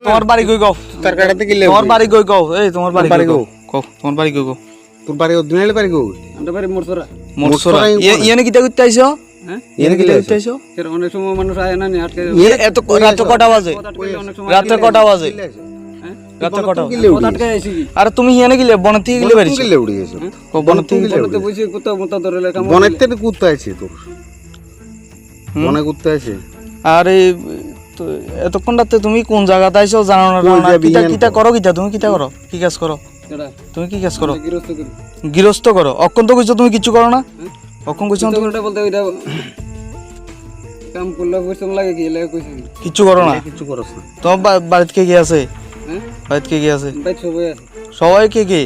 তোমার বাড়ি কই কও তার কাটাতে গেলে তোমার বাড়ি কই কও এই তোমার বাড়ি কই কও কও তোমার বাড়ি কই কও তোর বাড়ি অদিনালে বাড়ি কই আমরা বাড়ি মোরসরা মোরসরা ইয়ানে কিটা করতে আইছো হ্যাঁ ইয়ানে কিটা করতে আইছো এর অনেক সময় মানুষ আয় না নি আটকে এত রাত কটা বাজে অনেক সময় রাত কটা বাজে হ্যাঁ রাত কটা কত আটকে আইছি কি আরে তুমি ইয়ানে গিলে বন থেকে গিলে বাড়ি গেলে উড়ে গেছে বন থেকে বলতে বুঝি কোথাও মোতা ধরে লেখা বনের থেকে কুত্তা আছে তোর বনে কুত্তা আছে আরে তো এতক্ষণ রাতে তুমি কোন জায়গাতে আইছো জানো না কিটা কিটা করো কিটা তুমি কিটা করো কি কাজ করো এটা তুমি কি কাজ করো গৃহস্থ করি গৃহস্থ করো অক্ষণ তো কইছো তুমি কিছু করো না অক্ষণ কইছো তুমি তোরটা বলতে ওইটা কাম করলে পরিশ্রম লাগে কি লাগে কইছি কিছু করো না কিছু করছ না তোমার বাড়িতে কে কে আছে হ্যাঁ বাড়িতে কে কে আছে ভাই সবাই আছে সবাই কে কে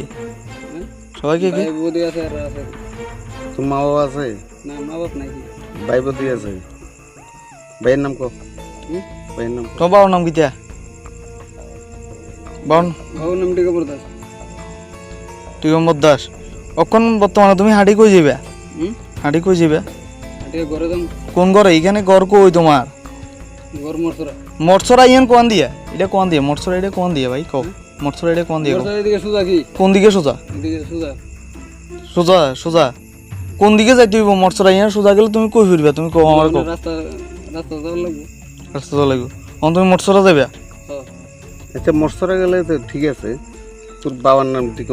হ্যাঁ সবাই কে কে ভাই বৌদি আছে আর আছে তোর মা বাবা আছে না মা বাপ নাই কি ভাই বদি আছে ভাইয়ের নাম কো হুম ভাইয়ের নাম তোমার বাবার নাম কিটা বাউন ভাও নাম দিকে পড়তাস টিগম্বর দাস অক্ষণ বর্তমানে তুমি হাঁটি কই যাবে হুম হাঁটি কই যাবে আটে ঘরে দাম কোন ঘরে এখানে ঘর কই তোমার ঘর মোরসরা মটসরা ইয়ান কোন দিয়া এটা কোন দিয়া মটসরা এটা কোন দিয়া ভাই কও মটসরা এটা কোন দিয়া কও? মোরসরা এদিকে সুজা কি কোন দিকে সোজা এদিকে সুজা সোজা সোজা কোন দিকে যাইতে হইব মটসরা ইয়ান সোজা গেলে তুমি কই ফিরবা তুমি কও আমার কও রাস্তা রাস্তা যাওয়ার লাগবে রাস্তা তো লাগবে অন তুমি মটসরা যাবে হ্যাঁ আচ্ছা মরসরা গেলে তো ঠিক আছে তোর বাবার নাম ঠিক